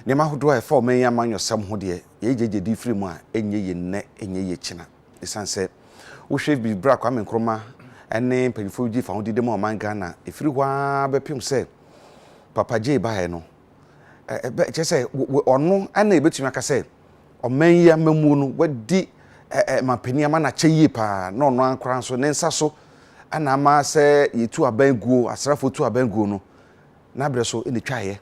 ne ma hodo a for man ya man yosam ho de ye di free mu a enye ye nne enye ye china esanse wo hwe bi bra kwa menkroma ene mpanyifo gi fa ho de ma man Ghana efiri hwa bepim se Papa J ba he no chese ono ana ebetumi aka se oman ya mamu no wadi mapani ama na cheye pa na ono ankra so ne nsa so ana ma se yitu abanguo asrafo tu abanguo no na bre so ene twaye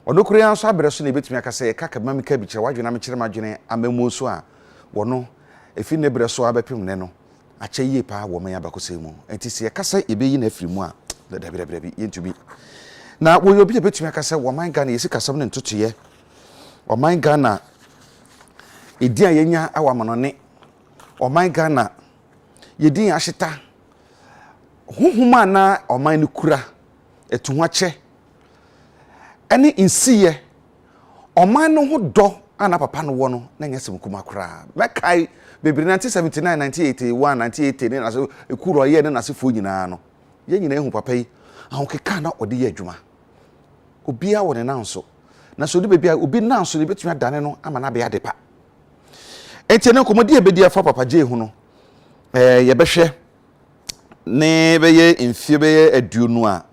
ono kure anso abre so na ebetumi aka se kaka mamika bi kire wadwena me kire madwene amamu so a wono efi ne bre so abepem ne no acheye pa wo man ya bakosemu enti se kasa ebeyi na afiri mu a dabi yentumi na wo yobi ebetumi aka se wo man Ghana yesi kasam ne ntotoye wo man Ghana edi ayenya awamanone wo man Ghana yedi aheta huhuma na o man ne kura etuhwache ene insiye o man no ho do ana papa no wo no na nyesem kuma kura mekai bebiri 1979 1981 1980 ne na so ekuro ye ne na se fo nyina no ye nyina ehu papa yi ahokeka na ode ye adwuma obia wo ne nanso na so de bebia obi nanso ne betumi adane no ama na be adepa entiene komodi ebedi afa Papa J hu no ye behwe ne beye mfie beye aduonu a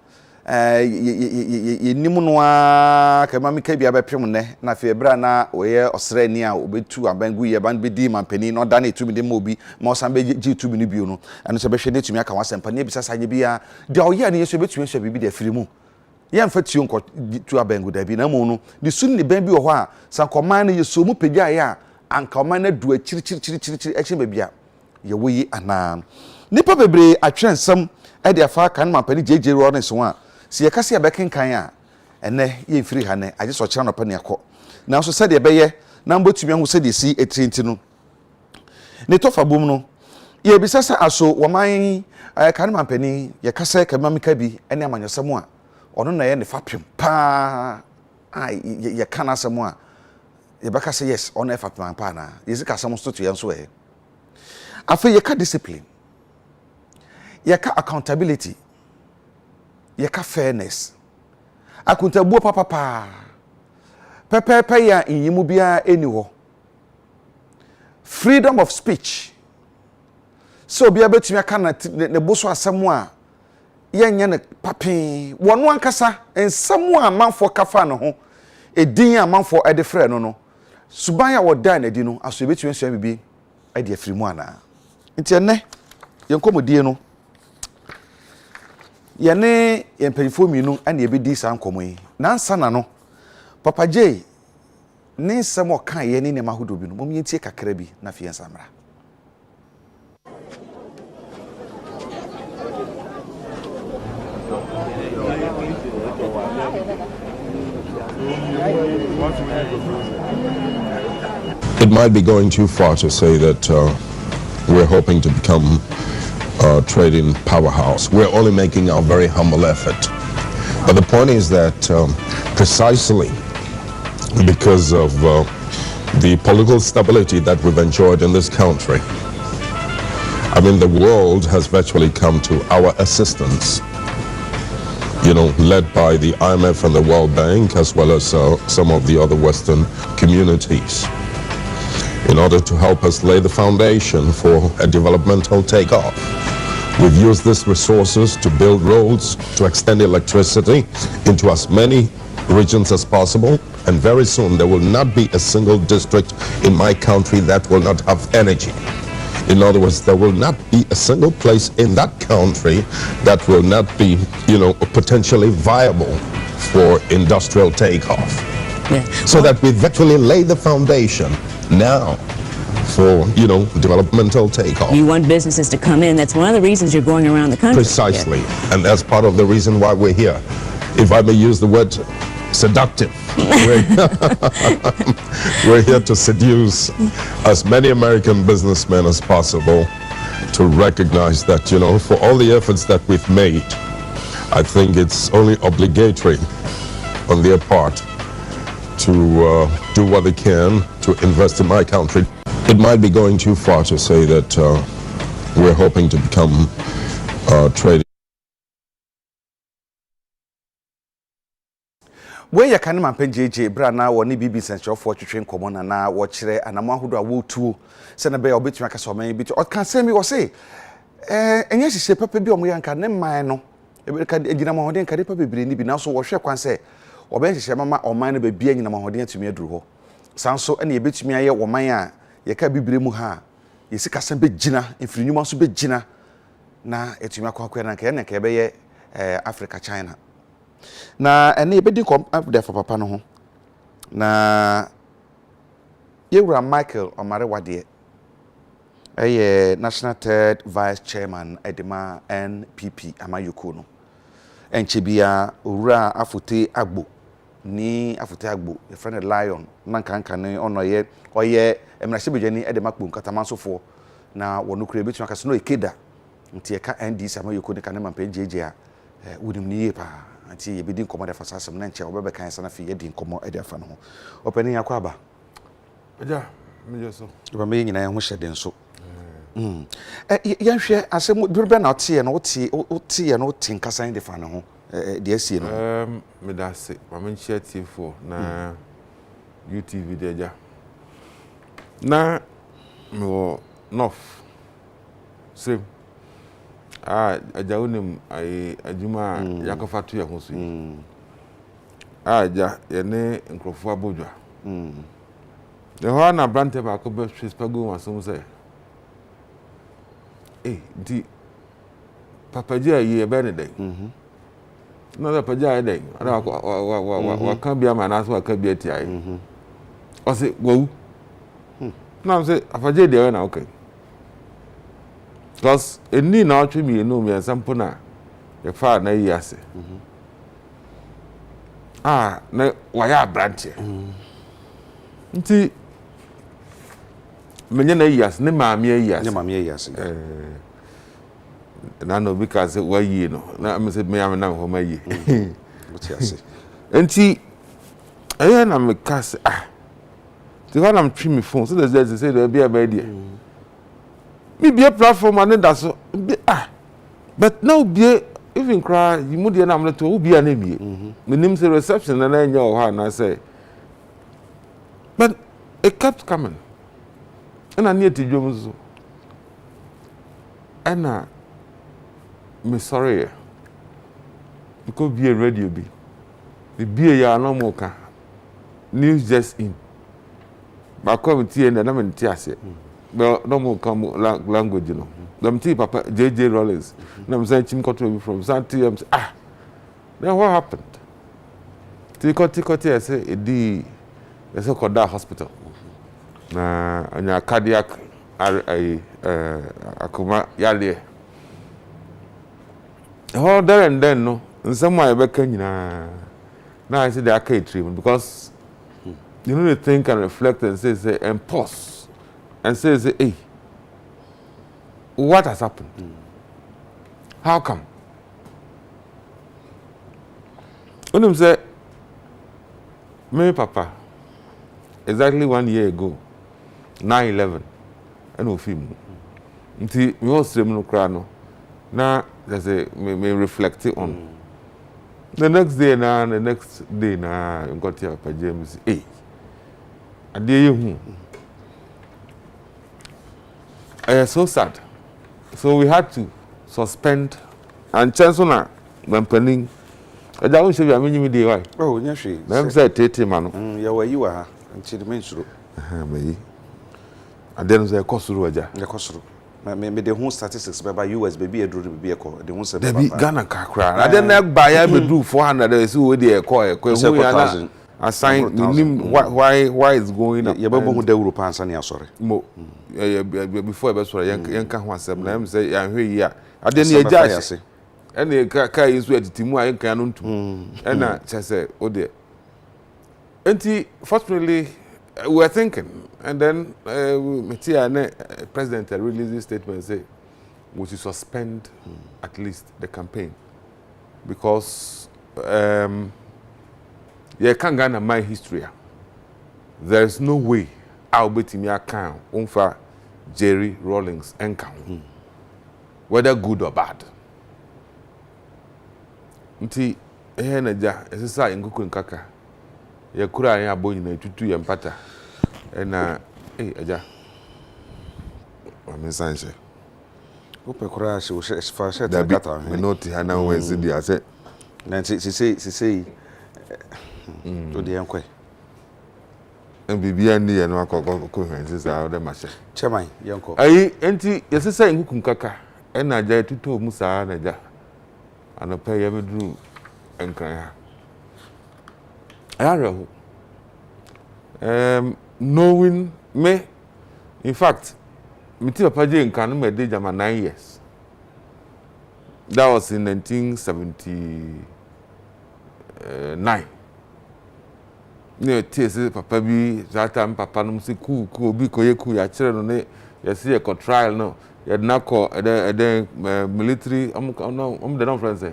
ye nimu no a kama mika bia bepem ne na fe bra na oye osrani a obetu abangu ye ban bedi mampani no da na etumi de mobi ma osan be gi etumi ne bio no eno so behwe ne etumi aka wasempa ne bisa sanye bia de oye ne yeso betumi so bibi de firi mu ye mfa tio nko tu abangu da bi na mu no de sun ne ban bi wo ho a sankoman ne yeso mu pegya ya anka oman na du chiri eche bebia ye woyi ana nipa bebre atwensam e de afa kan mampani jeje ro ne so a se ye kase abekenkan a ene ye mfiri ha ne age so kira no pa ne akọ na so se de beye na mbotumi hu se de si etrinti no ne tofa bom no ye bisasa aso woman kan mampani ye kase kamamika bi ene amanyosam a ono na ye ne fapem pa ye kana asem a yebaka say yes on efa pampa na yezika some sto to yenso e afa yeka discipline yeka accountability yeka fairness akuntabuo papa pepe ya inyimu bia eni ho freedom of speech so bia betumi aka na ne boso asemu a yenye ne papi wono ankasa ensemu a manfo kafa no ho edin a manfo ede frɛ no subaya wodan adi no aso betumi so bibi ade afiri mu ana nti ene yenkomodie no yene yempanyifo minu ane ebedi sa nkomo yi nansa na no Papa J ne nsɛm ɔka ye ne ne mahodo bi no mom yentie kakra bi na fie nsamra. It might be going too far to say that we're hoping to become a trading powerhouse. We're only making our very humble effort. But the point is that precisely because of the political stability that we've enjoyed in this country, I mean, the world has virtually come to our assistance, you know, led by the IMF and the World Bank, as well as some of the other Western communities, in order to help us lay the foundation for a developmental takeoff. We've used these resources to build roads, to extend electricity into as many regions as possible, and very soon there will not be a single district in my country that will not have energy. In other words, there will not be a single place in that country that will not be, you know, potentially viable for industrial takeoff. Yeah. So that we virtually lay the foundation now for, you know, developmental takeoff. You want businesses to come in. That's one of the reasons you're going around the country. Precisely. Yeah. And that's part of the reason why we're here. If I may use the word seductive. We're here to seduce as many American businessmen as possible to recognize that, you know, for all the efforts that we've made, I think it's only obligatory on their part to do what they can to invest in my country. It might be going too far to say that we're hoping to become trading. we ya kan man jeje bra na wo ne bibi sensuafo twetwe nkomo na wo kire anamo ahodo a wo tuo se na be obetumi aka so man bi to kan se mi wo se enye hihye papa bi omoyanka ne man no e ka egina mo hoden ka de papa bebre ni bi na so wo hwe kwan se oben hihye mama oman no be bia nyina mo hoden atumi aduru ho sanso ene ebetumi aye wo man a ye ka bibre mu ha yesi kasan be gina mfirinyuma so be gina na etumi akwa na ka ene ka be ye Africa China na ene ebedi kom update for papa no ho na yewura Michael Omarewade National Third Vice Chairman Edema NPP Amayuko no enchebia owura Afute Agbo ni Afute Agbo e friend Lion nankanka ne onoye oye emrahye Edema kpon katamanso na wono kure betu aka no ekeda nti e ka NDC Amayuko ne kanema jeje a wonim ni ye pa anti ye bedi nkomo da fasasem na nche obebe kan sana fi ye di nkomo e da fa no ho opani yakwa aba aja meje so ba me nyina ye ho hyede nso yanhwe asem durbe na otie no otie no tinkasan de fa no ho de asie no me da se ma me nche tifo na UTV de aja na me wo north same aja unim ai ajuma yakofatu ya hosu aja ye ne nkrofo abodwa the ho na brante ba ko be spago wasom say di papa ji ayi e be ne den no da papa ji den ara wa kan bia ma na so wa kan bia ti ayi o se wo na say afaje de na okay because eni na otwe mi enu mi ensampo na ye fa na yi ase na wa ya branche nti menye na yi ase ne maami yi ase ne maami yi ase na no because wa yi no na me se me am na ho ma yi muti ase nti na me kase ti ho na m twi mi phone so there's say there be a bad me be a platform and that's so but now be even cry you mu dey na am to be an emi me nim say reception na nya o ha na say but it kept coming and I need to jom so and me sorry because be a radio be the be ya no mo ka news just in ba committee and na me ase but no more come language no them tea papa JJ Rollins na me say chim control from Santi then what happened tikoti say edi they say Koda hospital na anya cardiac akuma yale all there and then no someone be kan nyina na I say they are treatment because you know to think and reflect and say and pause and says, hey, what has happened? How come? When him say, me papa, exactly 1 year ago, 9/11, and we film. Until we all stream no crano. Now there's me reflect on. The next day now, you got here Papa James. Hey, I dare you. So sad. So we had to suspend and chancellor when planning. I don't say I mean me why. Oh, nyashi. Them say tete man. Ya wa you are until the mensuro. Me. And then say kosuru aja. Ya kosuru. Me the whole statistics by US baby edru baby eko. The whole say baby Ghana kakra. And then na buy I be do 400 so we dey eko. Assign why is going up. Ya babo hu da Europe ansa ne asore. Mo before be so yanka ho asem na am say ya hwe yi a ade ne eja ase ene ka yi so atitimu a yanka no ntum ena chese ode enti fortunately we were thinking and then president released this statement say we should suspend at least the campaign because you can't Ghana my history. There is no way I'll bet me account unfa Jerry Rawlings encounter, whether good or bad. Nti na ja esisa nguku nkaka ye kura ya abo nyina tutu ye mpata na aja ame sanse Upe kura shi fa shi da kata me noti hana wenzi dia se na si to de yankwe bibia ni ye no akoko hwenzi za o de ma she chairman yanko ayi enti yesesa nkukun kaka na aja tutu mu saa na aja anopa ye bedru enkran ha ayaro knowing me in fact me ti papa je nkan no me dey jama 9 years that was in 1979 ne tese papa bi zata papa no se ku obi koye ku ya kire no ne yesi e ko trial no ye na ko ede military am the non friends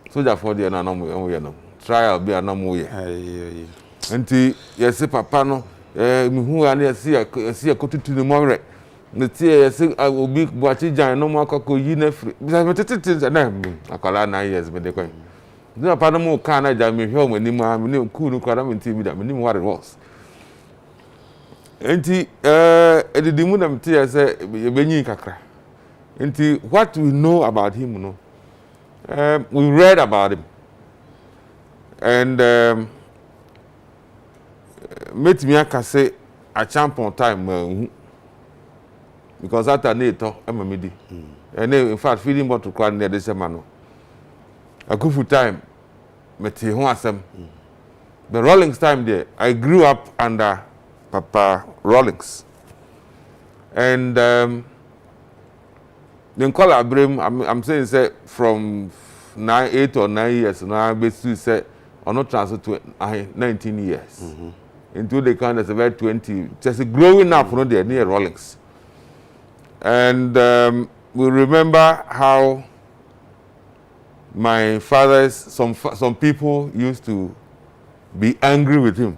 soldier for the na no ye no trial bi na mo ye enti yesi papa no mi hu ya ne yesi e ko tutu ne mo re ne tie yesi obi boachi jan no mo akoko yi na free bi me tete na akala 9 years me de ko the papa no mo kan na ja me hwe o mani ma me ku no kwara me nti bi da me nim what it was enti edidi mu na me tie say e benyi kakra enti what we know about him no we read about him and met me aka say a champion time because after neto emamidi and in fact feeding bottle kwa near the semano a good time met ho asem the Rawlings time there I grew up under Papa Rawlings and then call Abraham I'm saying say from 8 or 9 years now basically say or not transfer to 19 years into the kind of about 20 just growing up no there near Rawlings and we remember how my father's some people used to be angry with him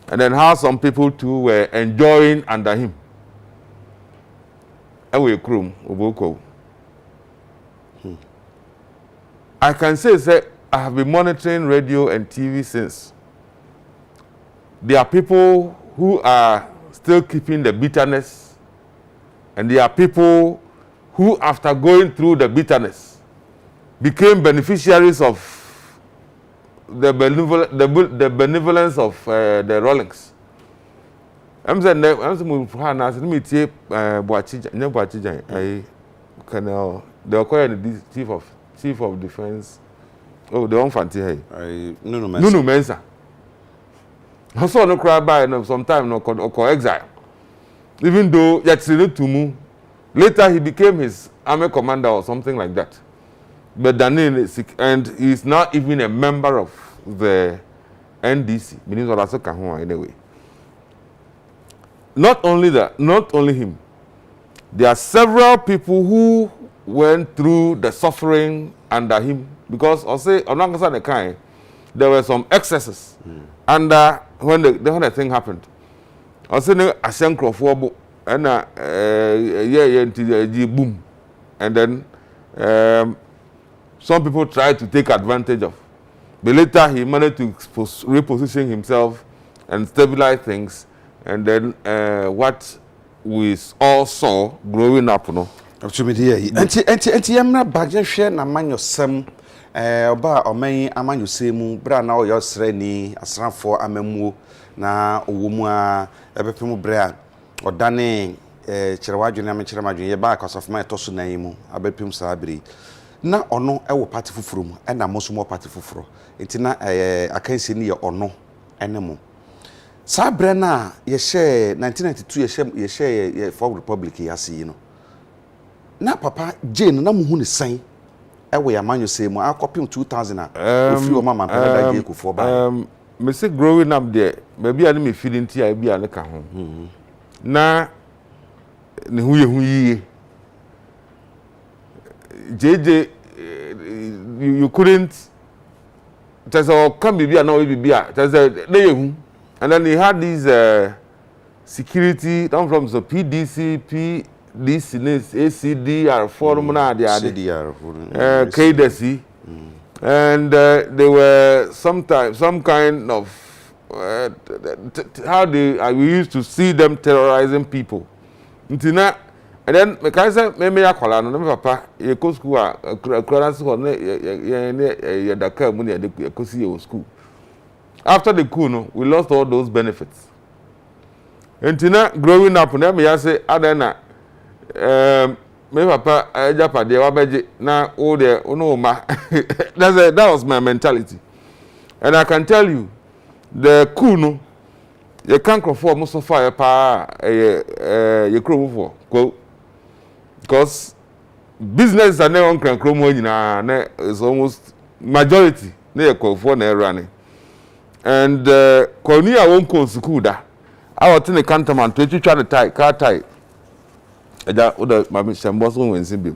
and then how some people too were enjoying under him away krum oboko I can say I have been monitoring radio and TV since there are people who are still keeping the bitterness and there are people who after going through the bitterness became beneficiaries of the benevolence of the Rawlings. I'm saying me tie Boachi Jan I can they acquire the chief of defense the one fancy hey Nunu Mensa I saw no cry by no sometime no exile even though Yatsinu Tumu later he became his army commander or something like that. But Daniel and he's not even a member of the NDC. Meaning anyway. Not only that, not only him. There are several people who went through the suffering under him because I say there were some excesses under when the thing happened. I say no Asenkrofobo and boom, and then some people tried to take advantage of. But later he managed to reposition himself and stabilize things. And then what we all saw growing up, no. Enti yamna baje hwe na manyo sem oba oman amanyo semu bra na oyo srani asrafo amamuo na owomu a ebepemu bra odane kirewadwene amekire madwene ye ba cause of my toso nan mu abepem saabri na ono ewo party fufuro mu na mosumo party fufuro enti na akansi ni ye ono enemo sabre na ye share 1992 ye share for republic yasi you know na papa Jane na muhu ne san ewo ya manyo semu akopim 2000 ofri o mama mpeda je kufo ba me say growing up there maybe ani me feeling ti ai bia ne ka ho na ne hu ye hu yiye JJ you couldn't just come bibia na we bibia just dey hu and then he had these security down from the PDC ACDR forum na they had KDC and they were sometimes some kind of how we used to see them terrorizing people. Ntina, and then me can say me akwala no me papa ye go school a school na ye Dakar mu ne ye go see ye school. After the coup no, we lost all those benefits. Ntina growing up na me say adena me papa japade wa beje na o de no ma. That was my mentality. And I can tell you the coup no you can't conform most of fire pa you crow for because business are never on chromo is almost majority near for na running and Konya won't call school da I was in the cantonment to try to tie car tie that other my boss when simbi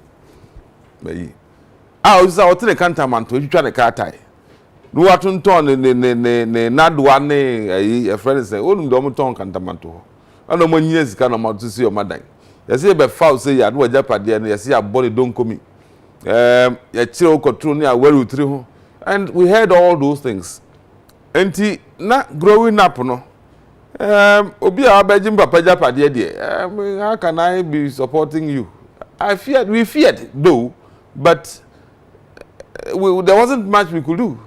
I was out in the cantonment to try to car tie no watun ton ne nadwa ne a friend say onu do mo ton kantamanto ho ana mo nyia sika na mo to see o madan ya say be foul say ya no ajapade ne ya say abode don komi ya chire o control ne awaru tiri ho and we heard all those things enti na growing up no obi a abegim papa japade de how can I be supporting you we feared though but there wasn't much we could do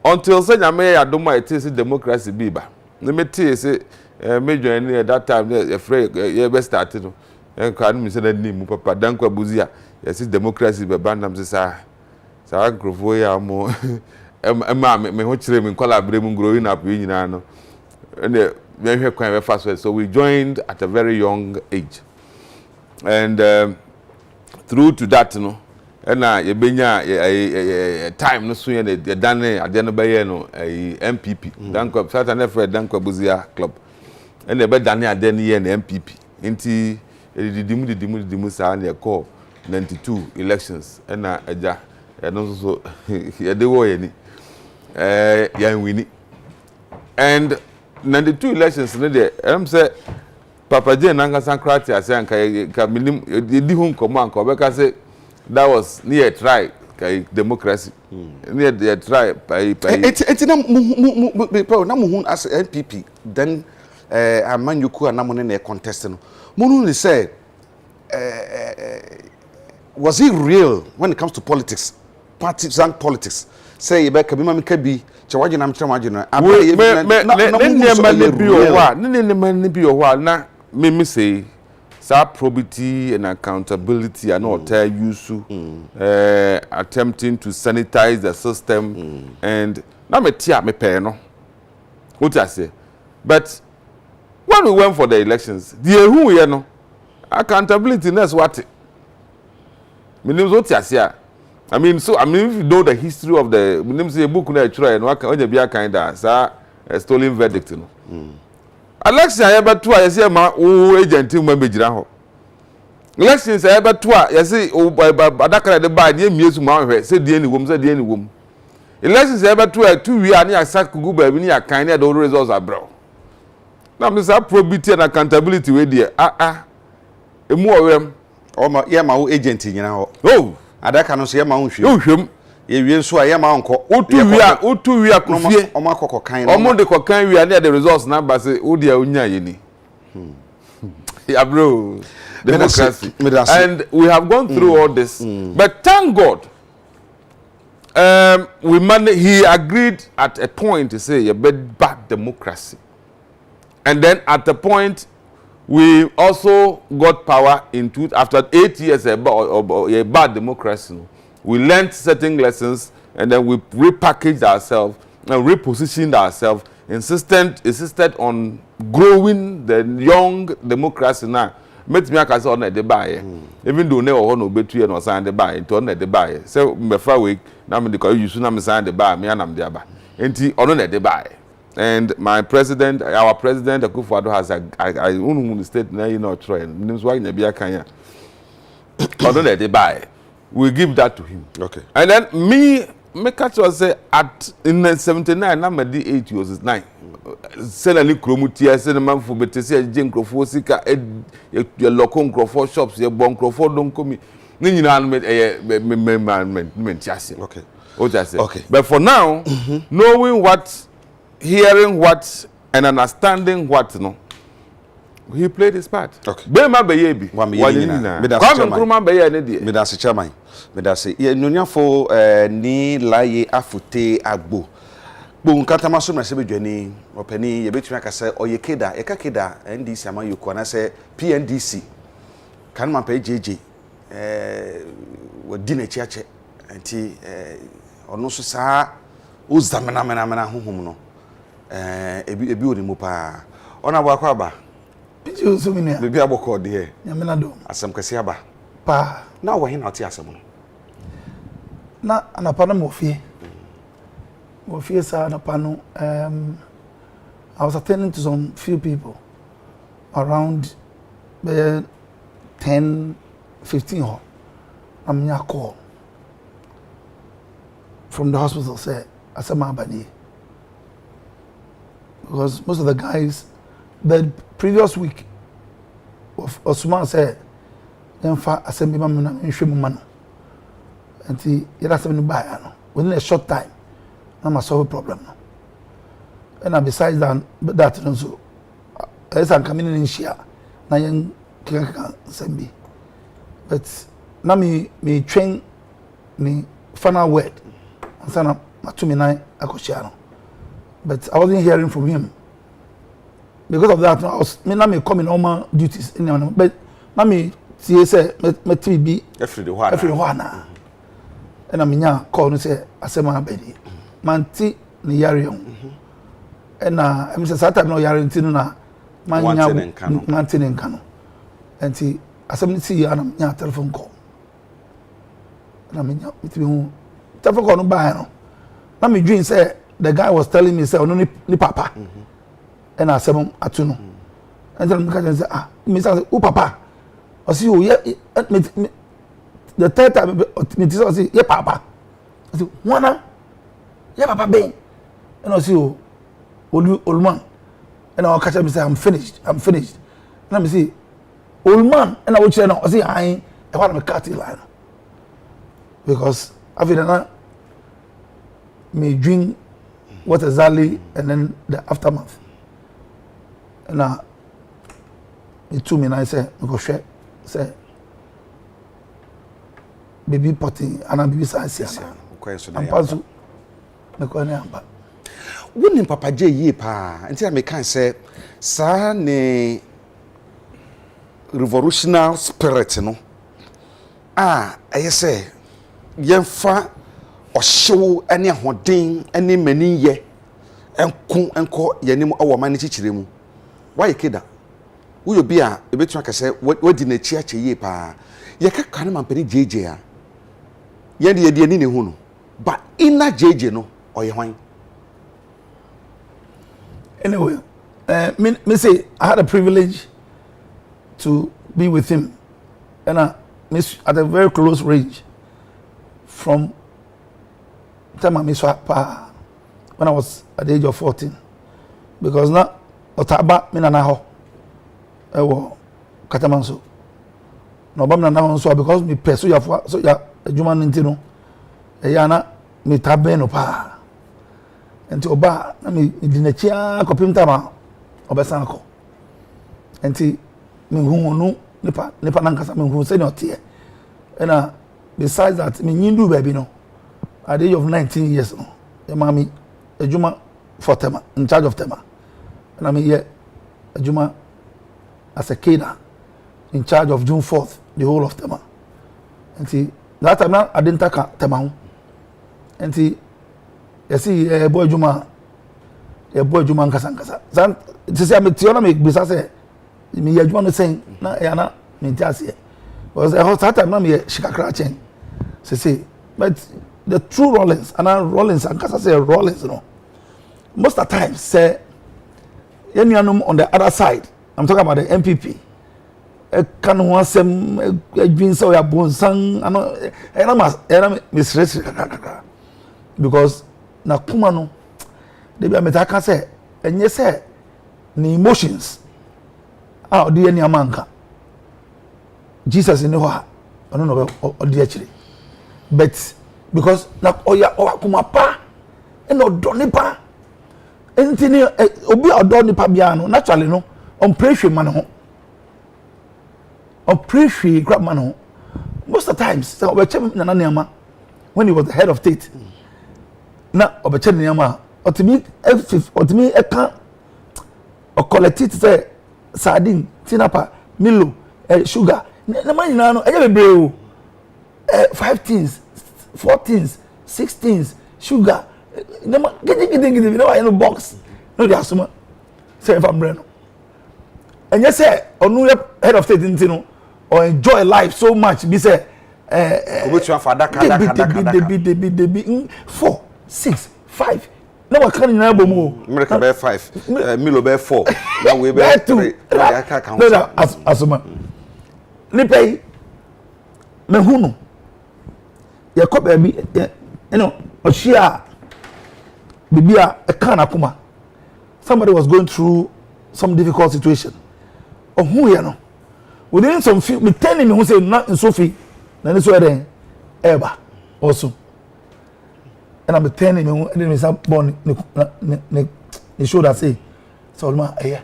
until say nyame ya do my say democracy be ba na me tell say major any that time e free e be start no en kan mi say na ni mu papa dan kwa buzia ya say democracy be ba nam say sa grofo ya mo me ho kire me collaborate mu growing up yi nyina no and me hwe kwan be fast so we joined at a very young age and through to that no na ye benya time no so ye dan ade no be ye no MPP Dankwa Saturday Fred Dankwa Buzia club and ye be dan ade no ye na MPP nti didimu sa na call 92 elections na aja no so ye de wo ye ni yan wini and 92 elections no de say Papa Jane nanga sankrati ase anka ka minim di hu nkomo anka obeka say that was near try democracy near the try by it's na mu as NPP then amanyuku anamone na contest no munu ni say was it real when it comes to politics partisan politics say you be ma meka bi che waje na mtre waje no ne bi o wa na me say probity and accountability are not useful attempting to sanitize the system and na me tia me pay no what I say but when we went for the elections the who you know accountability that's what me name what I say I mean if you know the history of the me name say a book na try no can be a kind of stolen verdict no election ya beto a yesi ma o agent mu mejira ho election ya beto a yesi adakara de ba de miesu ma hwe se de ni wom election ya beto a tu wi ani asak gu ba bi ni akan ne the results abro na me say probity and accountability we de emu owem o ma ye ma o agent nyina ho adaka no so ye ma ho hwem ye wie nso a ye ma onko otu wi akofie omo akoko kan omo de kokan wi and the results number say o de onya ye ni ya bro democracy and we have gone through all this but thank God he agreed at a point to say a bad democracy and then at the point we also got power after 8 years a bad democracy. We learned certain lessons and then we repackaged ourselves and repositioned ourselves, insisted on growing the young democracy now. Met me akase on the buy. Even though no one betu and sign the buy to on the buy. So me fa week na me dey use na me sign the buy me anam dey ba. Enti on the buy. And our president Akufo-Addo has I unu state na you know try. Means why na bia kan ya. On the buy. We give that to him. Okay. And then me catch was say in 79 na me di 8 years 9. Sell any kromutia sell man for betesi agye nkrofo sika ye local nkrofo shops ye bon nkrofo don komi. Ni nyina me tiase. Okay. Okay. But for now, knowing what hearing what and understanding what, no, he played his part. Okay. Bema beye bi. Wa me yina. Kwame Nkrumah beye ne de. Me da se chairman. Me da se ye nunyafo ni laye afute agbo. Bo nkatama so mrese bedwani opani ye betumi akase oye keda ye ka keda NDC ama yoku na se PNDC kan man pa JJ wadi na chiache enti ono so saa o zamana mena honhom no ebi odi mu pa ona bo akwa ba Bijo so minia bebi aboko de nyamena do asem kase aba pa na wo hin na oti asem no na anapa na mofie sa anapa no I was attending to some few people around 10-15 ho I'm a call from the hospital say asema abani because most of the guys the previous week of Osman said then fa assembly man na nhwe mu no anti yera asem ni ba no within a short time na solve a problem no and besides that no so as I'm coming in here na yen kika sembi but na me train ni final word and sana matumi na akoshia no but I wasn't hearing from him because of that I was me come in normal duties in but na me tie say me be every one na and I'm nya call no say asema abedi manti ni yare on and I'm say that time no yare ntinu na manya manti ne nka no enti asem si ya na nya telephone call na me nya it be hu telephone call no ba no na me dream say the guy was telling me say no ni papa and asem atu no and then me say me say o papa o si o ye the third time me say ye papa I say wana ye papa ben and I say o old man and I catch me say I'm finished and I me say old man and I watch now I say I want me cut it line because after that me drink what exactly and then the aftermath and me to me and I say me go share say baby potty and I baby size and pass me ko na amba woni papa je yie pa enti me kan say sa ne revolutionary spirit no say yemfa ohyew ene ahoden ene maniye enko yanim awo mane chichire mu why kida uyo bia ebetu akase wadi na chi ache yie pa ye kaka na mampani jeje a ye de ni ne hu no ba ina jeje no oye hwan. Anyway, me say I had a privilege to be with him, and at a very close range from time I miss when I was at the age of 14, because now otaba me na ho ewo katamanso no bam na ho so because me pursue ya so ya adwuma ntino ya na me tabe no pa enti oba na me di na chia kopim tama obesan ko enti me hu no nipa na nkasa me hu se ne otie and besides that me nyindu baby no at the age of 19 years no e mami adwuma for tema in charge of tema and I mean yeah adwuma as a kid in charge of June 4th the whole of tema enti that time na I didn't take tema ho enti you see boy juma nkasa zan ti say me tiona me bisa say me ya juma no sen na ya na me ti ase because that time na me shikakra chen say but the true Rollins and Rollins and nkasa say Rollins no most of the time say anyonum on the other side I'm talking about the MPP kan ho asem adwin say ya bonsan ano era misresi because na kuma no de bia metaka say enye say ni emotions odi eni amanka Jesus in ho ono no odi akire but because na oya kuma pa eno doni pa enti ni obi odo nipa bia no naturally no on pressure man ho on pressure grab man ho most of the times so obechem na neama when he was the head of state na obechem neama otimi eka o collect it say sardine tinapa milo sugar na man na no eje bebre o 5 things 4 things 6 things sugar na gidi na wa no box no dey asoma say if I'm brand and you say onu head of state ntino or enjoy life so much be say which one for daka 4 6 5 na wa kan na bomu America be 5 Milo be 4 na we be 3 na ka count no asoma ni pay me hunu ya ko ba bi oshia bibia e kan akoma somebody was going through some difficult situation ohun ya no within some few me tell me who say na Sophie na ni so eden eba also and I'm telling me and then me say born ne show that say Solomon eye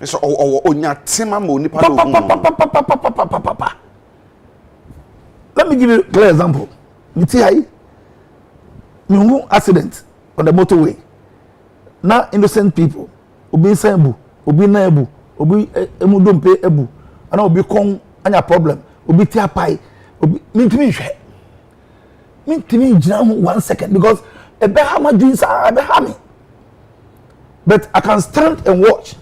so onya tema mo nipa do let me give you a clear example me ti hai me hu accident on the motorway na innocent people obi sembu obi na ebu obi emudompe ebu ana obi kon anya problem obi ti apai obi mintimi hwe mintimi gina ho 1 second because ebe ha ma dreams are ebe ha me but I can stand and watch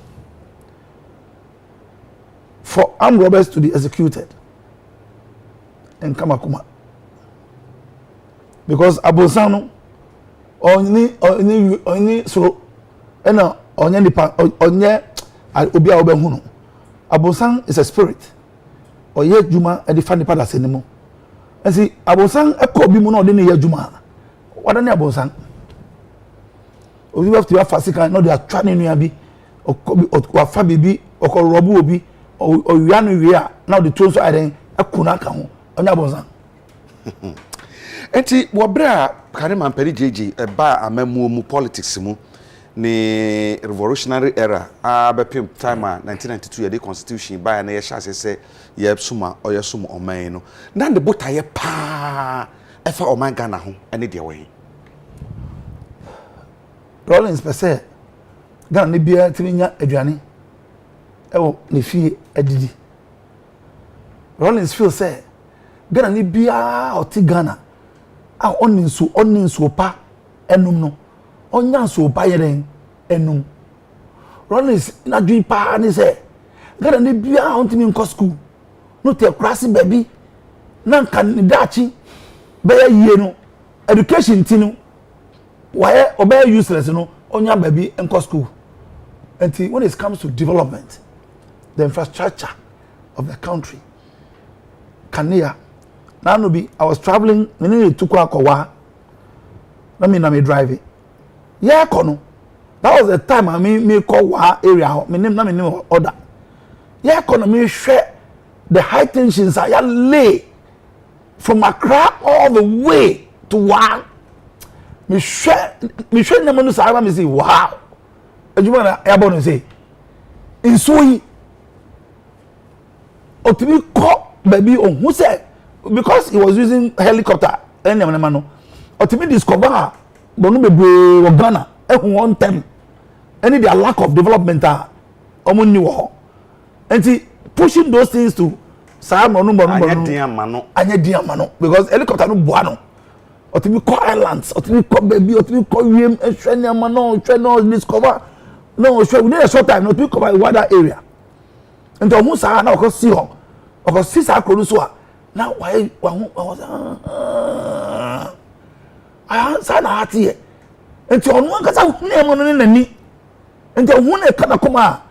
for armed robbers to be executed in Kamakuma because Abosano oni so ena onye nipa onye obi a obehunu Abosan is a spirit oye juma e di fa nipa da senimo esi Abosan ekọ bi mu na ode ne ye juma wada ne Abosan obi have to fasika no dey atwa ne nua bi wa fa bibi okorobu obi owiya no wi a na ode to so aden akuna ka ho onye Abosan enti wo bra kare man peri jeje ba amamu mu politics mu ni revolutionary era abepim time 1992 the constitution by na ye hyase se ye suma oye suma oman no na de botaye pa efa oman Ghana ho ene de we Rollins per se Ghana ne bia timinya aduane ewo ne fie adidi Rollins feel say Ghana ne bia oti Ghana a oninsu pa enum no onya so pa yeren enum Rollins na dwi pa ni say Ghana ne bia ontimi nko school no te krasi baby na kandidachi be ye no education tinu why obey useless no onya baby nko school until when it comes to development the infrastructure of the country Kania now no be I was traveling me to Kwakowa let me drive it yeah kono that was the time I me call wa area me name order yeah kono me share the high tensions I lay from Accra all the way to Wa me share na manu sa me say wow adjuma na ya bono say in so yi otimi ko baby on who said because he was using helicopter any man otimi discover bonu bebe Ghana one time any their lack of development omuni wo enti pushing those things to Sam no anya diamano because helicopter no boa no otimi ko islands otimi ko baby otimi ko wiem ehwe amano hwe no discover no hwe within a short time no otimi cover wider area enti omu sa na okosi ho okosi sa akrodu so a na why was sana hati enti onu ankasa hune mo no nani enti hune kana koma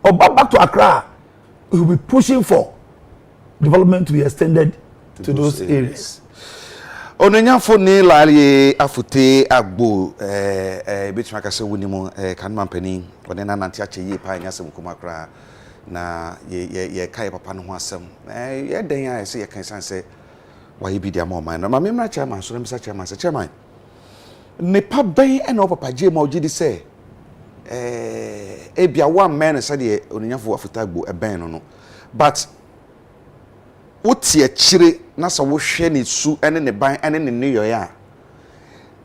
or back to Accra he will be pushing for development to be extended to those areas. Onanyafo ni lali afute agbo betuma kase woni mo kanman pani woni na nante ache yi pa anya sem kuma kra na ye kai papa no ho asem ye den ya se ye kan san se why be dia mo man na ma memra chairman so na misa chairman se chairman nipa bɛn ɛna ɔpapa gye ma ɔgye di sɛ ebia one man sɛ deɛ oninyafo afutagbo ɛbɛn no but wote akyire na sɛ wohwɛ ne su ɛne ne ban ɛne ne neyɔɛ a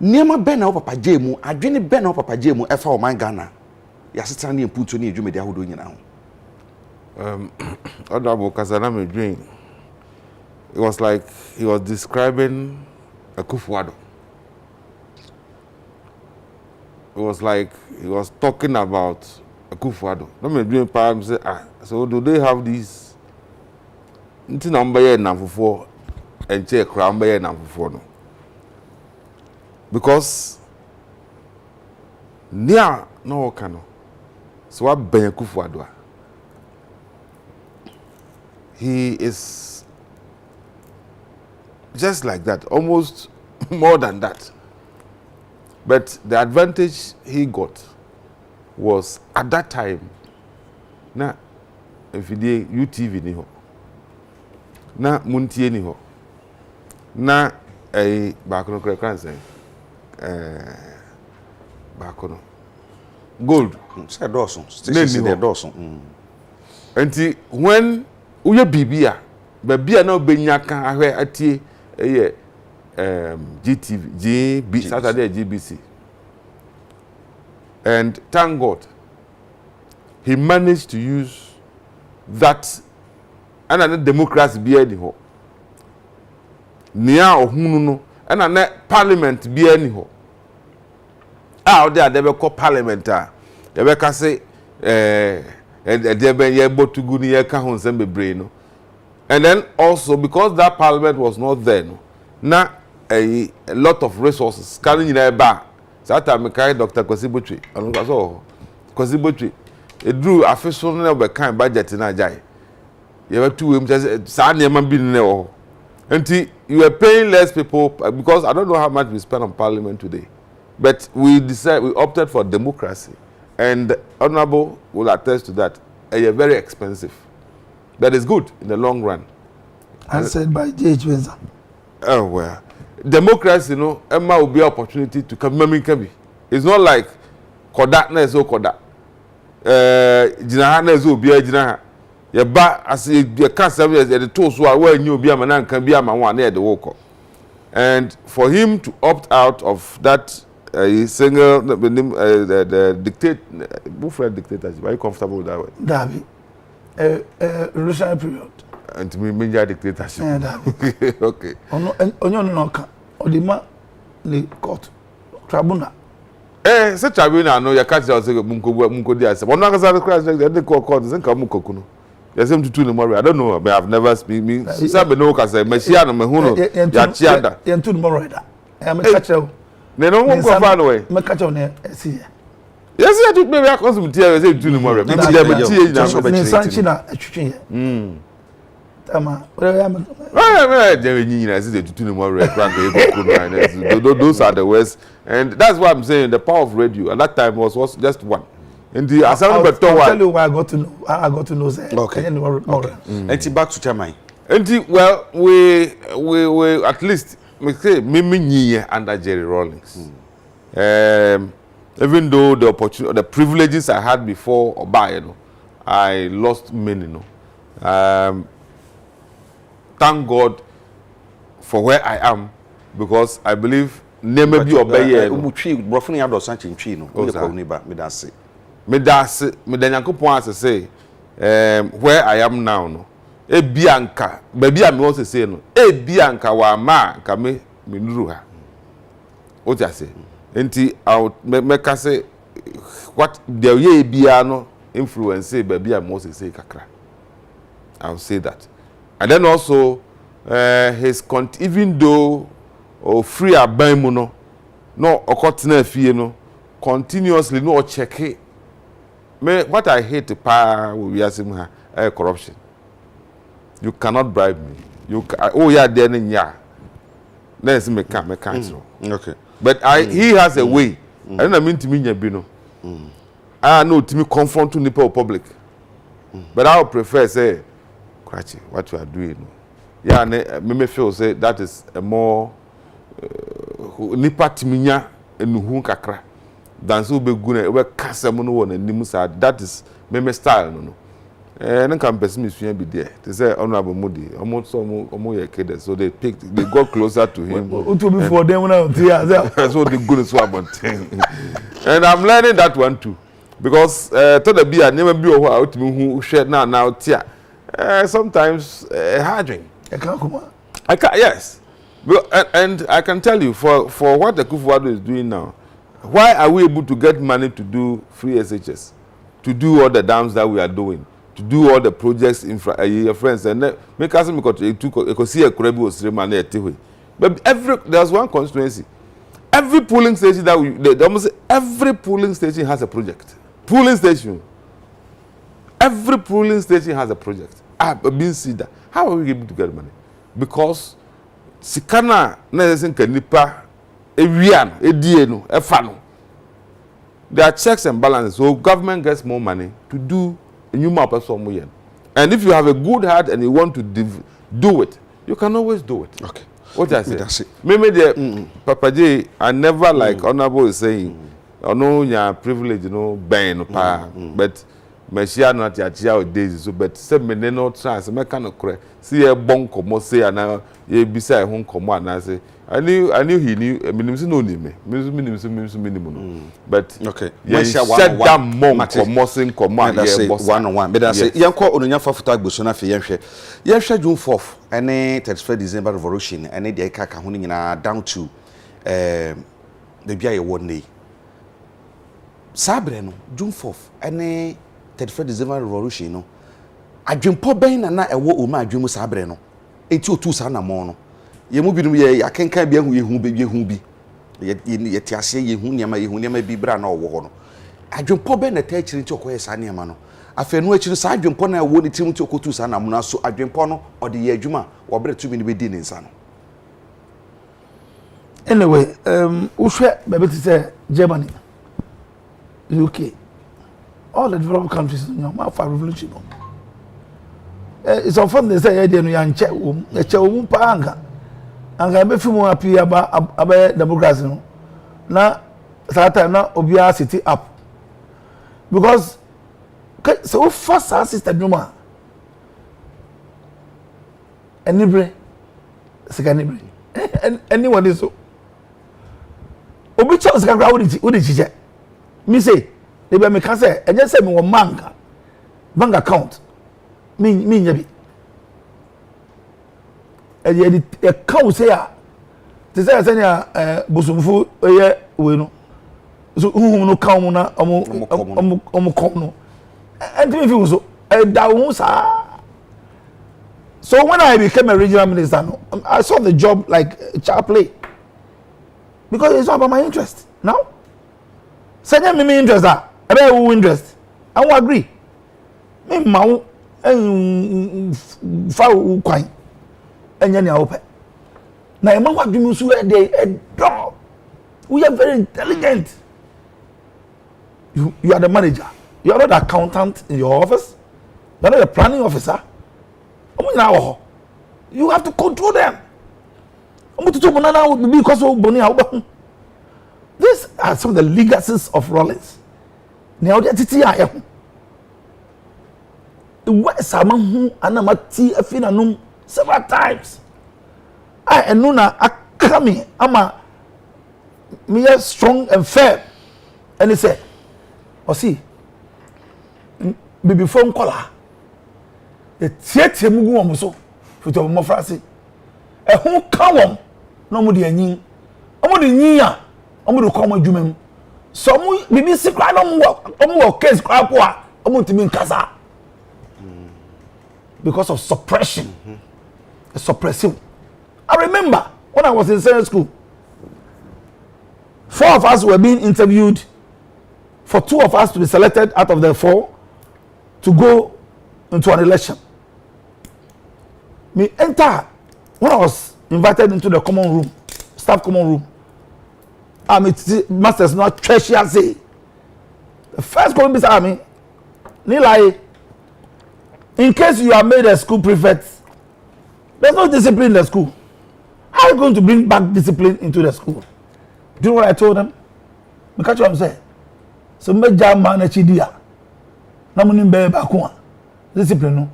nneɛma bɛn na ɔpapa gye mu adwene bɛn na ɔpapa gye mu ɛfa ɔman Ghana yɛasetena ne mputo ne adwumadi ahodoɔ nyinaa ho Honorable Kasaname Dream, it was like he was describing Akufo-Addo. It was like he was talking about Akufo-Addo. Let me perhaps say, so do they have these? Nti number ye namfufo and check number ye namfufo no. Because near no kano. So what ben Akufo-Addo? He is just like that, almost more than that. But the advantage he got was at that time, na FDA UTV ni ho, na Muntie ni ho, na bakono krekranse, bakono gold. Say Dawson, station there Dawson. Enti when uye bibia, bibia na obenya kan ahwe atie GTV, GB, Saturday GBC. And thank God, he managed to use that and a democracy be anyhow. Nia ohunu no and a parliament be anyhow. Out there they call parliament they be say they be able to go near kahon be brain. And then also because that parliament was not there no, now a lot of resources carrying in a bar. So that time I carry Dr. Kwasi and so Kwasi it drew official number kind budget in Ajay. You have two just sad man being there. And you are paying less people because I don't know how much we spend on parliament today. But we opted for democracy. And Honorable will attest to that. You're very expensive. That is good in the long run. Answered by J.H. Windsor. Oh, well. Democracy, Emma will be an opportunity to come. It's not like Kodak na so Kodak. Jinaha na so be Jinaha. Your ba as you can't serve as the tools who are where you be a man can be a man one near the walker. And for him to opt out of that single the dictate dictatorship, are you comfortable with that way? Dabi. Revolutionary period. And to me, major dictatorship. Okay. No, Odima, the court, tribunal. Such tribunal, no, you can't say Munko Diaz. One of the class, they call court, and come Mukokuno. There's him to two tomorrow. I don't know, but I've never seen me. Some no can say, Messiano, Mahuno, Yachiada. And two tomorrow. I am a catcher. They don't want to go far away. My catcher, see. Yes, I took maybe I cause some tears to tomorrow. Sanchina, a chicken. Those are the worst, and that's why I'm saying the power of radio at that time was just one. And the I'll tell you why I got to know that. Okay. And back to Chamai. And well, we at least me under Jerry Rawlings. Even though the opportunity, the privileges I had before Oba, I lost many. Thank God for where I am, because I believe never be obey. Brofuni ado sanchi ntwi no. Medase. Medanyankopon say, where I am now no. E bianca, baby I want to say no. E bianca wa ma ka me nuru ha. What I say? Enti I make say what the ye bia no influence baby I want to say kakra. I'll say that. And then also, even though free abamu no okotina fie no continuously no check it. What I hate the power we are corruption. You cannot bribe me. Then me cancel. Okay. But he has a way. I don't mean to mean you I know to me confront to the public. But I would prefer say. What you are doing, me feel say that is a more nipa timinya enuhu kakra dance ube gune ube kasa mu no won anim sa that is me style no no can person me sua be there they say honorable mudi omo ye kid so they got closer to him to before them now so they go so about and I'm learning that one too because to the be never be o how to hu share now tia sometimes harding I can't yes and I can tell you for what the Akufo-Addo is doing now, why are we able to get money to do free SHS, to do all the dams that we are doing, to do all the projects in your friends and make us see a Kurebi Osirema. But there's one constituency. Every polling station that almost every polling station has a project. Polling station. Every polling station has a project. I've been see that. How are we able to get money? Because sikana na yesen kanipa ewian edie no efa no there are checks and balances so government gets more money to do nyuma person mo yen and if you have a good heart and you want to do it you can always do it. Okay, what I say maybe the Papa J I never like honorable is saying ono nya privilege no ben no pa but Meshia not ya days so but say me no trans me kan kore see e bon komo say ana ye bisa e ho komo ana say I knew he knew minimum no ni me minimum but okay Meshia one komo sing komo ye boss one on one but I say yanko onunya fafuta agboso na fe yenhwe June 4th ene 31 December revolution ene de ka ho nyina down to the bia ye won sabre no June 4th ene 31 December revolution no adwempo ben na ewo o ma adwemu sabre no enti otu sa na mo no ye mu binum ye akenkan bia hu bi ye ti ase ye hu niam bi bra na owo ho no adwempo ben na ta akiri nti okoye sa niam no afenu akiri sa adwempo na ewo ni tim nti okotu sa na mo na so adwempo no ode ye adwuma wo bre tu bi ni be di ne nsa no anyway uhwe bebe ti say Germany UK all the developed countries in your mouth are revolution. It's often they say, "Hey, no, young check, panga." And I be few happy about democracy. Now, that time now, Obia city up because so fast our system no more. Anybody, second anyone is so. Obi chance can go with the me say. They be me can say and just say me one bank account me nyabi e the account say a they say na bosomfo ye we no so hu no kan mu na omo kom no and me feel so da hu sa so when I became a regional minister no, I saw the job like child play because it's all about my interest now say me interest that I will interest. I will agree. Me mau fa kwai enya ne open. Na e ma wa dwumi so e dey dog. We are very intelligent. You are the manager. You are not the accountant in your office. You are not the planning officer. You have to control them. Because these are some of the legacies of Rollins. Now they titi aye ho we sama hu anamati afina num several times enu na akami ama me strong and fair and he said o see before nkola e tietie mugu won so fito mo frase e hu ka won no mo de anyin o mo de nyin a o mo de ko mo adwuma mu so mu bibi sikra no mo case kra po a o mo timi nkasa because of suppression. Suppressive. I remember when I was in senior school, 4 of us were being interviewed for 2 of us to be selected out of the 4 to go into an election. Me enter when I was invited into the common room, staff common room. Masters not treasure say. The first question beside me, Nilai, in case you are made a school prefect, there's no discipline in the school. How are you going to bring back discipline into the school? Do you know what I told them? me catch am say so me ja ma na chidia na mo nim be ba ko a discipline no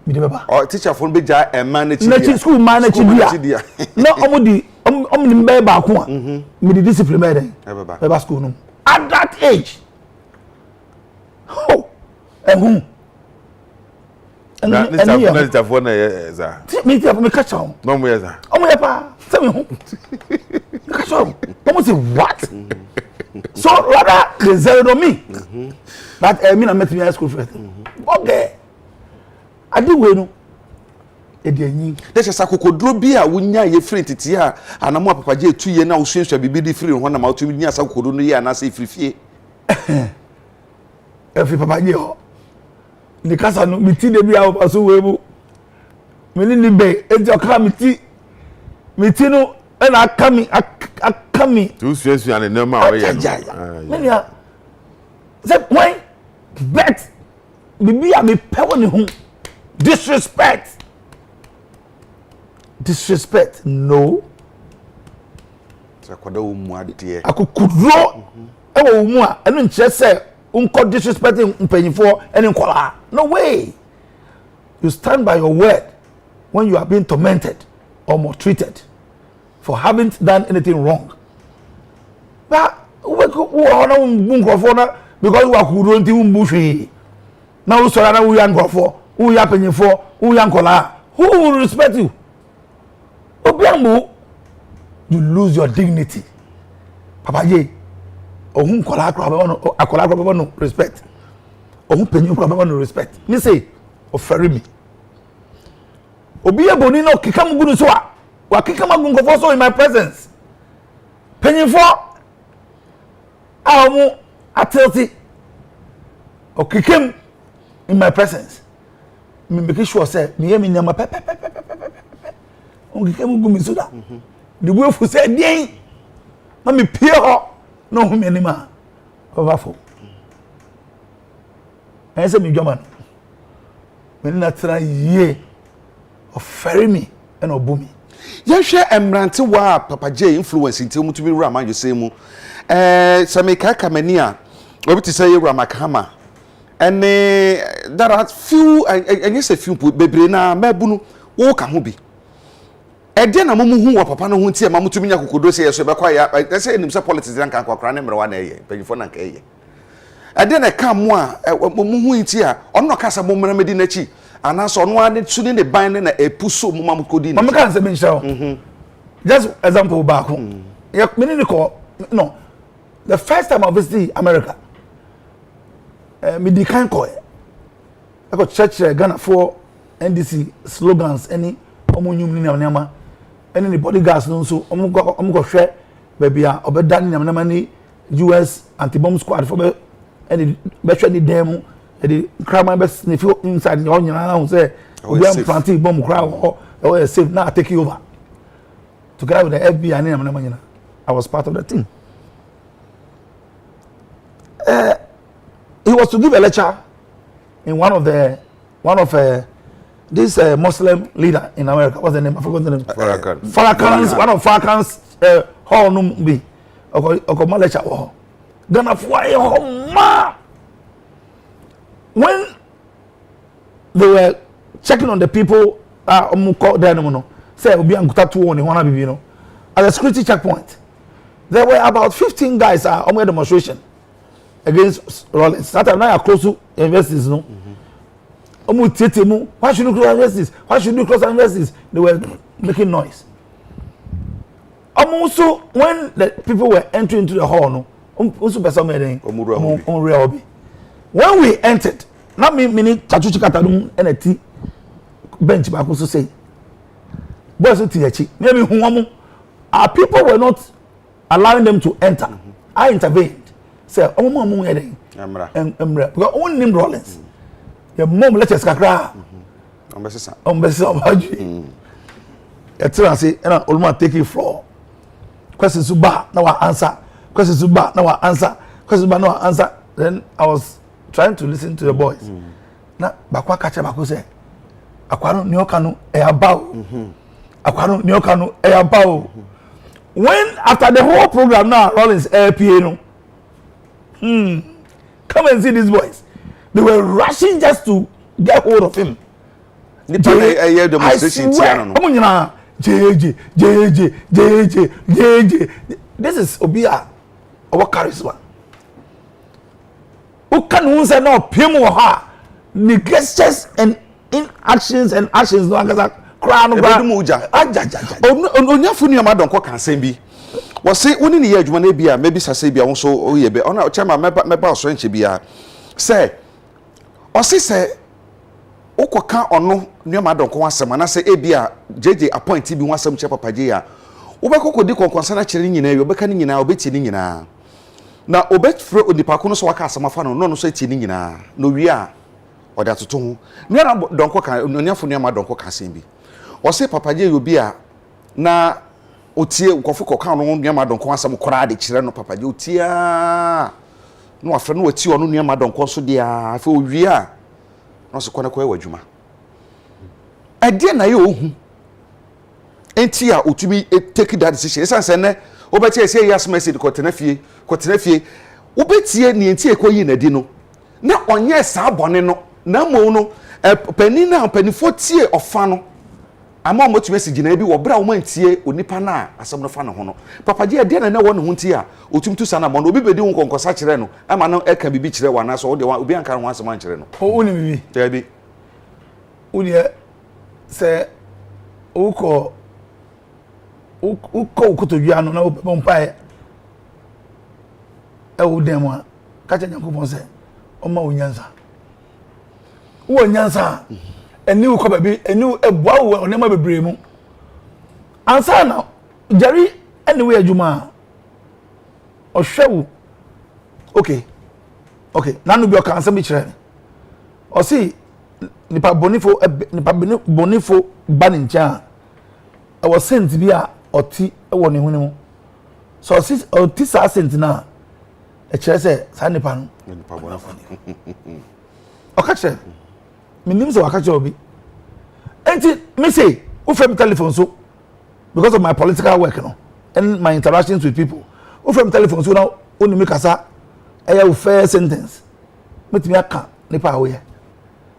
me de beba oh teacher phone be ja e man na chidia na chi school ma na chidia na omo nim be ba ko a me de discipline be den e ba school no at that age oh who na teacher phone na za me teacher me catch am no mo za omo ya pa say me who me catch am omo say what so rather they zero on me that me na met me high school first okay I do we no e de anyi there's a sakokodro bi a wonya ye free titi a anamo apapaje etuye na wo sunsua bibi di free ho na ma otu nya sakokodro no ye anase frifie efi papaje ho ni kasa no miti de bi a paso we bu me ni be e de okra miti no e na akami tu sunsua ne na ma o ye no say when bet bibi a me pewo ni hu disrespect no sakoda wo mu ade akukudro e wo mu a enu nche se unko disrespect mpanyifo ene nkola no way you stand by your word when you are being tormented or maltreated for having done anything wrong but we na nkrofo na because we akudro nti mbuhwe na wo sora na wo ya nkrofo wo ya panyifo wo ya nkola who will respect you obiambo you lose your dignity papa ye ohun kola akro no respect ohun penyu kro no respect me say ofere me obi eboni no kika mugunu so a wa kika magungo for so in my presence penyifo amu atilti o kikem in my presence me make sure say me hear me nyama pepe on kikem gumi so da the way fu say den na me pie ho no hu me anima overfo I say me dwama me na tra ye ofere me and obumi ye hwe emrante wa papa J influence nti mutumi wura man yose mu se me kaka mani a obi ti say wura makama ene there are few and say few bebre na mabunu wo ka ho bi ede na momu hu wa papa no hu nti e mamutumi nya kokodo se yeso be kwa ya say enim say politics dan kan kwakra ne mrewa na eye panyifo na nka eye ede na ka mo a momu hu nti a onno ka sa mo mra medi na chi anaso ono ane suni ne ban ne na epuso mo mamukodi na mama kan say me show just example back ya me ni ko no the first time I visited America me di kan ko I go church Ghana for NDC slogans any omunyum ni na nyama any the bodyguards no so omugo hwe baby a obeda ni nyama ni US anti-bomb squad for any be hwe ni dem the crime be sniff inside the onion and say we am planting bomb crowd or safe now take you over together with the FBI and nyama I was part of the team. He was to give a lecture in one of this Muslim leader in America. What's the name? I forgot the name. Farrakhan's one of Farrakhan's hall no be. Okay, my lecture. Gonna fly ma. When they were checking on the people, say obi anguta to one wanna be at the security checkpoint, there were about 15 guys on a demonstration against Rollins. That time now close to universities, no. Why should you close universities? Why should you close universities? They were making noise. Also, when the people were entering into the hall, no, when we entered, now me Chachuchi Katadum and a tea bench back also say, boys maybe our people were not allowing them to enter. I intervened. Say, oh, mom, because only name Rollins. Your mom let us cry. Say, and I'll take you floor. Questions to bar, now I answer. Questions to bar, now I answer. Questions to bar, now I answer. Then I was trying to listen to the boys. Now, Bakwa Kacha Baku say, Aquano Nyokano, Eabao. Aquano Nyokano, Eabao. When after the whole program now, Rollins air piano, Come and see these boys. They were rushing just to get hold of him. I swear. JJ. This is Obia, our charisma. Who can say no? Pim or her. The gestures and inactions and actions. No, crown of Muja. Onyafuni amadonko kan sembi. Wose woni ne ye adwuma na bia maybe sase bia won so oyebe ona chama meba so enche bia say ose say ukoka ono nneoma adonko wasem na say ebia JJ appoint bi wasem che papa je ya obekokodi konkonsa na kire nyina yi obeka ni nyina obeti ni nyina na obetfre onipa ko no so waka asema fa no so eti ni nyina no wi a ode atoto ho nneoma donko kan onyafo nneoma donko kan sembi ose papa je obi a na otie nkofo koka no nneema donko asem kora de kire no papa je otia no afre no wati ono nneema donko so de a afa owi a no so kona kwa wadwuma ade na ye ohu enti a otumi take that decision esanse ne obeti ese yes message ko tenafie obetie ni enti ekoyi na di no na onye sa abone no na mo no pani na panifo tie ofa no ama mo tumi sigina bi wo bra wo mantie onipa na asem no fa no ho no papa je ade na wo ne ho ntie a otum tu sana mo no obi bedi wo konkosa kire no ama no eka bibi kire wa na so wo de obi anka ho asem an kire no o ni bibi tabi uni se uko ukotodua no na bompa wo dem a ka cha Nyankopon se o ma onyansa eni uko baby eni ebua wo onema bebre mu ansa na jari anyway adwuma o hwewu okay nanu bi o kan asem kire o si nipa bonifo banincha I was sent to be a oti ewo ne hunu mu so si oti sa sent na e kire se sa nipa no nipa bonifo o ka kire minim so waka kire obi enti me say who from telephone so because of my political work no and my interactions with people who from telephone so now oni me kasa e ya fair sentence metimi aka nipa awe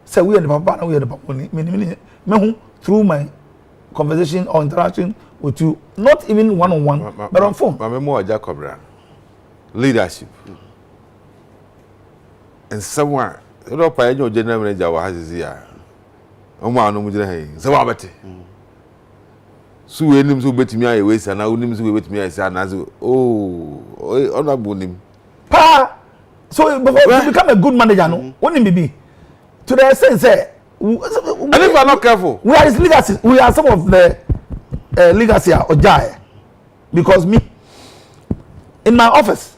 say we and papa na we the papa me hu through my conversation or interaction with you, not even one-on-one, but on phone. My memoir, Jacobra, leadership, and someone. You know, Pioneer General Manager was here. Oma no mujira hey. So what about it? So we nim so betimi aye we say na we nim so betimi aye say na so honorable nim. Pa. So before you become a good manager no, what him be? To the sense say and if you are not careful, we are his legacy. We are some of the legacy of Jai. Because me, in my office,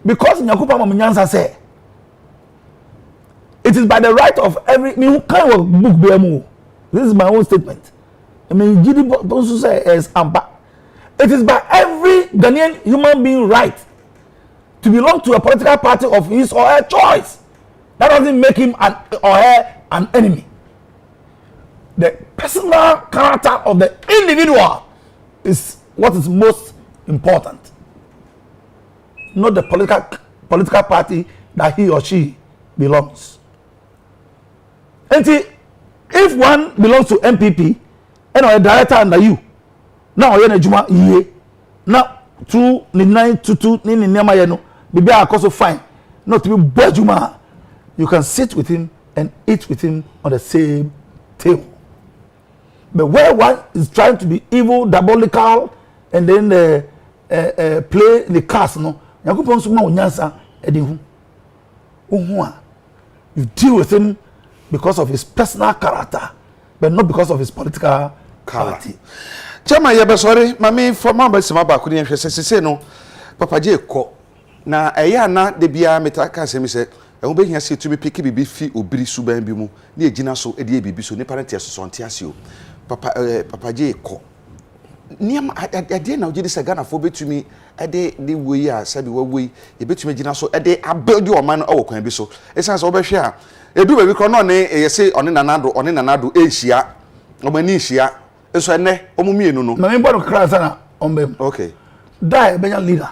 because Nyakupa Mamunyansa say, it is by the right of every me who kind of book BMO. This is my own statement. I mean, Gidi Bonsu say is Ampa. It is by every Ghanaian human being right to belong to a political party of his or her choice. That doesn't make him or her an enemy. The personal character of the individual is what is most important, not the political party that he or she belongs. And if one belongs to MPP and a director under you, now you're a Juma ye, now 292 ni nema yeno, bibi akoso fine, not to be Bajuma. You can sit with him and eat with him on the same table. But where one is trying to be evil, diabolical, and then play the cast, no, you deal with him because of his personal character, but not because of his political party. Chama ya sorry, mami for mama sema ba kuni nhwese sese no papa je ko na eya na de bia metaka semi se e be hia se tumi piki bibi fi obiri suban bi mu na ejina so e de bibi so ne parent so sonte asio papa je ko niam ade na ogidi se Ghana fo betumi e de woi a sabi woi e betumi ejina so e de abuild o man o kwan bi so e san so obehwe a edu be bi ko no ne e se one nanado ehia o mani ehia eso ene o mu mienu no na me bodo kra sana ombe okay die benya leader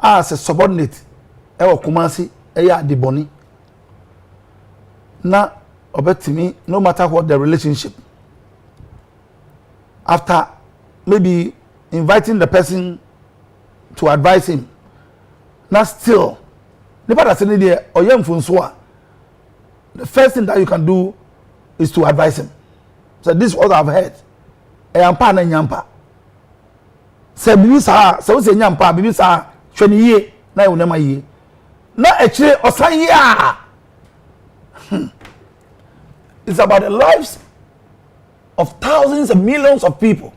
as a subordinate ewo Kumasi eya Adiboni na obetimi no matter what the relationship after maybe inviting the person to advise him now still the first thing that you can do is to advise him. So this is what I've heard. Eyampa na nyampa. Se bibi sa se wo se nyampa bibi sa hwani ye na ye wonama ye. Na actually osan ye a. It's about the lives of thousands and millions of people.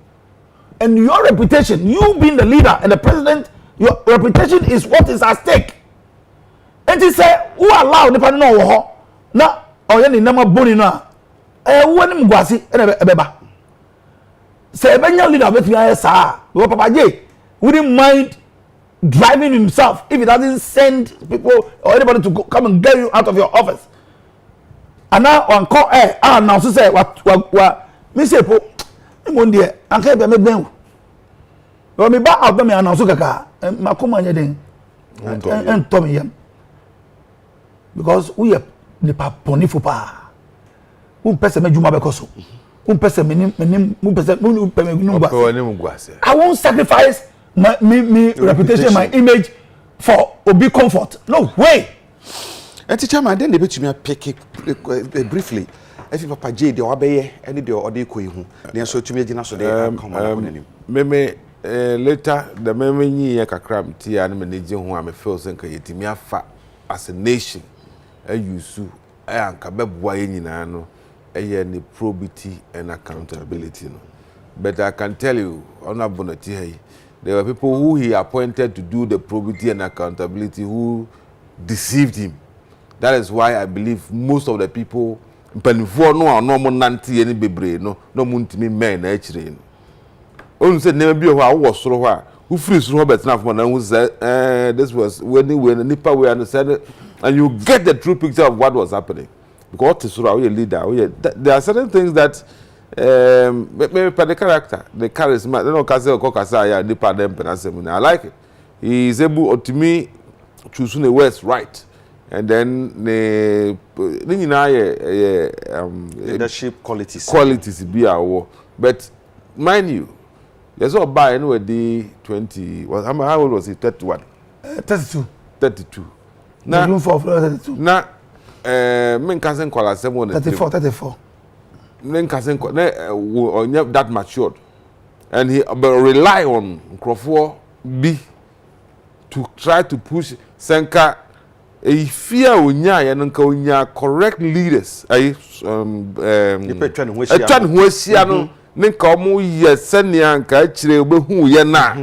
And your reputation, you being the leader and the president, your reputation is what is at stake. And he say, who allow the person no ho na oye ni nama boni no a woni mguasi ene ebeba. Say ebenya leader betimi aye sa because Papa J wouldn't mind driving himself if he doesn't send people or anybody to come and get you out of your office. And now on call now so say what me say po mo ndie anka be me ben wo me ba out me announce kaka makoma nye den en to me yam because we are the paponifu pa person medjuma bekoso person menim person no gwase I won't sacrifice my reputation, my image for obi comfort. No way. And teacher man then they betumi pick briefly if Papa J de obeye any de ode ko ihu na so tumi agina so de come on me later the meme nyi kakra mtia na me je ho am feel sen ka yetimi afa as a nation ayusu anka beboa ye nyina no ni probity and accountability no. But I can tell you honorable Nati, there were people who he appointed to do the probity and accountability who deceived him. That is why I believe most of the people before no nanti any bebre no muntimi men actually no. Only said never be who was so who free so but now for who said this was when nipa we understand and you get the true picture of what was happening. Because is a leader, there are certain things that maybe by the character, the charisma, they don't say nipa them penasem. I like it. He is able to me choose the words right. And then leadership qualities be our. But mind you, there's no buy anyway the 20 how old was he? 31. 32. Now 32. Now men cousin call us 34. Men cousin that matured. And he rely on Crawford B to try to push Senka. A fear unya yanka unya correct leaders ay twan ho asia no nka omo yesania nka kire obehu ye na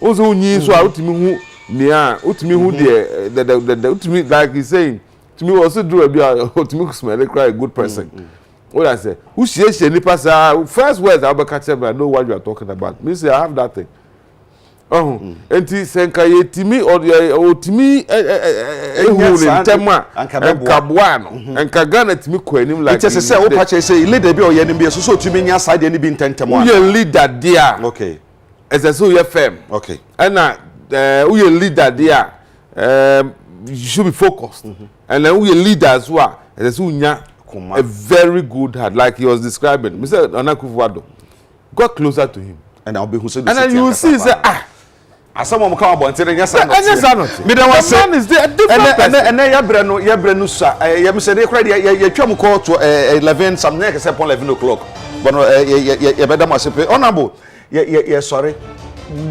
ozo unyi so a utimi hu nia utimi hu the utimi like he saying to me also do a bia utimi smell cry a good person what I say who she nipa say first words I catch I know what you are talking about me say I have that thing. Enti senka yetimi otimi ehun ntema enkaboa no enka Ghana timi kwanim like it say o pache say leader bi oye nim bi so otimi nya side ni bi ntentemo a leader there okay as so you firm okay and we leader there you should be focused and then we leaders who are as so nya a very good heart like he was describing Mr. Anakufuado got closer to him and I'll be who said and then you see say asamo come about ntere nya sa not me dan was man is there a different person and ya bre no sa ya me say dey cry ya twam call to 11 some near say 11 o'clock but no ya beda mo se pe honorable ya sorry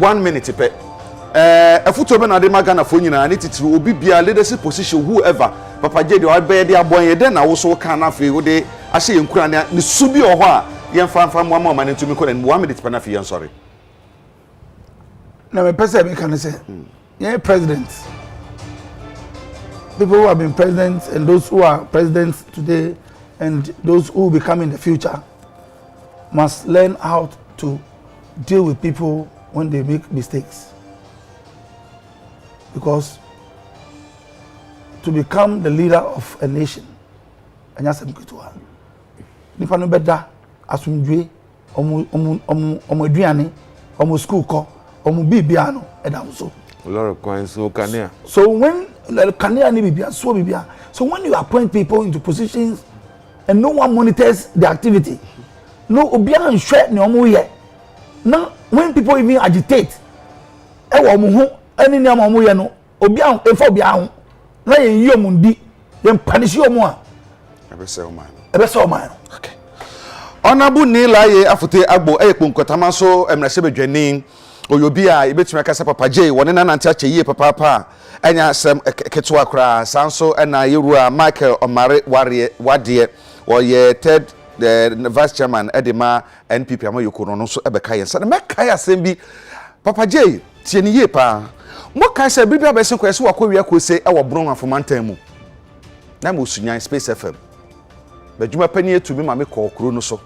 1 minute pe afuto be na de magana fo nyina ni titiri obi bia leadership position whoever Papa J de obe de abon ye den na wo so kan na fe wo de ahye yenkura ne su bi oho a ye mfa mo ma ne ntumi ko na 1 minute pe na fe ye sorry. Now, my person can say, yeah, presidents, people who have been presidents and those who are presidents today and those who will become in the future must learn how to deal with people when they make mistakes. Because to become the leader of a nation, and that's a nipa no better asumdwe omu eduane omu school ko omu bibiano edam so A lot of coins, so Kania. So when Kania ni bibia, so bibia. So when you appoint people into positions and no one monitors the activity, no obia and share ni omo ye. Now when people even agitate, e wo mo ho ani ni omo ye no, obia e fo bia ho. Na yen yi omo ndi, yen punish omo a. Ebese o man. Ebese o man. Okay. Honorable Nilaye Afute Agbo ekponkotama so emrase bedwani oyobi a ibetumi akasa papa J woni na nante ache yie papa pa enya asem ketwa kra sanso na yerua Michael Omare wade oye third the vice chairman edema NPP amayoko no so ebeka yen sa me kai asem bi papa J tie ni yie pa mo kai se bibia be sen kwese wakowia kose e wo bron afomantan mu na mo sunyan Space FM bejuma pani etumi ma me kokoro no so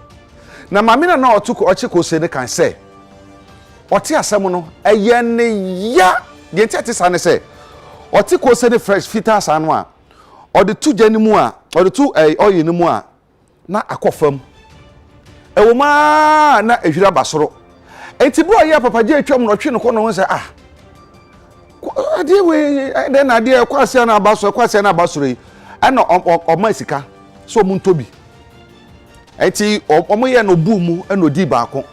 na mame na otuko ochiko se ne kan se oti asem no eye ne ya de ntete sa ne se otiko se ne fresh fita sa no a ode tu jani mu a ode tu oyi ni mu a na akofam ewo ma na ehwira basoro enti bro ya papa je atwam no twe no kono ho se ade we de na ade kwase na abasoro yi ana oma sika so mu ntobi enti omo ye no bu mu na odi baako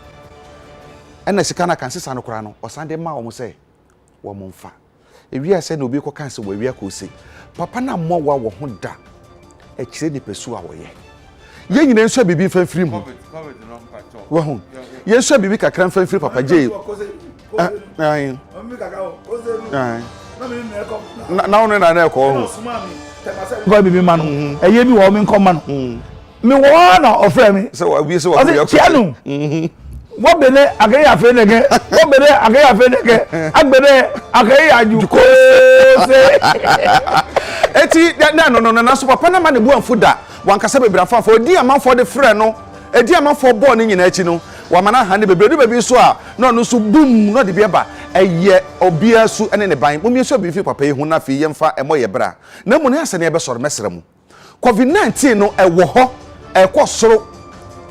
ena sika na kan sesa no kora no osande ma omo se wo mo mfa ewia se na obi ko kan se wo ewia ko se papa na mo wa wo ho da e kire ni pesu a wo ye nyina nso bibi fa firi mu wo ho ye nso bibi kakra fa firi papa je na ono na ko ho go bibi ma no eye bi wo mi nko ma no mi wo na ofre mi so we so we tianu wo bene agaya fe nege wo bene agaya fe nege agbere agaya aju ko se eti na so papa na ma ne bu anfo da wankasa bebrafo fo di amanfo de frɛ no edi amanfo bɔ ne nyina achi no wa mana ha ne bebrebe so a na no so boom no de bieba eye obia su ene ne ban mo mi so bi fi papa yi hu na fi yemfa emo ye bra na mu ne asane ebe soro mesere mu COVID-19 no ewo ho ekosoro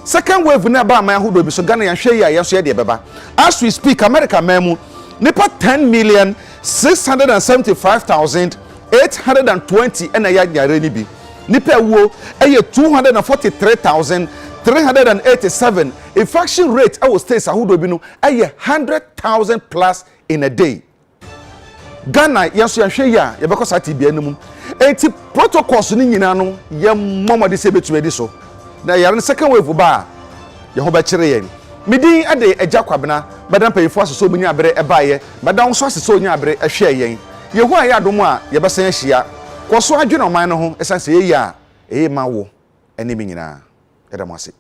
second wave na ba man hodo bi so Ghana ya hwe ya yeso ye de beba as we speak America memu nipa 10,675,820 ena ya nyare ni bi nipa wo eye 243,387 infection rate our states ahodo bi no eye 100,000 plus in a day Ghana yeso ya hwe ya ye bekosa tibia nemu enti protocols ni nyina no ye momode se betumedi so na yare second wave ba ye ho be kire yen midin ade agya kwabena badan payifo asoso munya abere ebaye badan so asoso onya abere ehwe yen ye hu aye adom a ye besan ahia koso adwene oman no ho esanse ye ya ma wo ene mi nyina edamase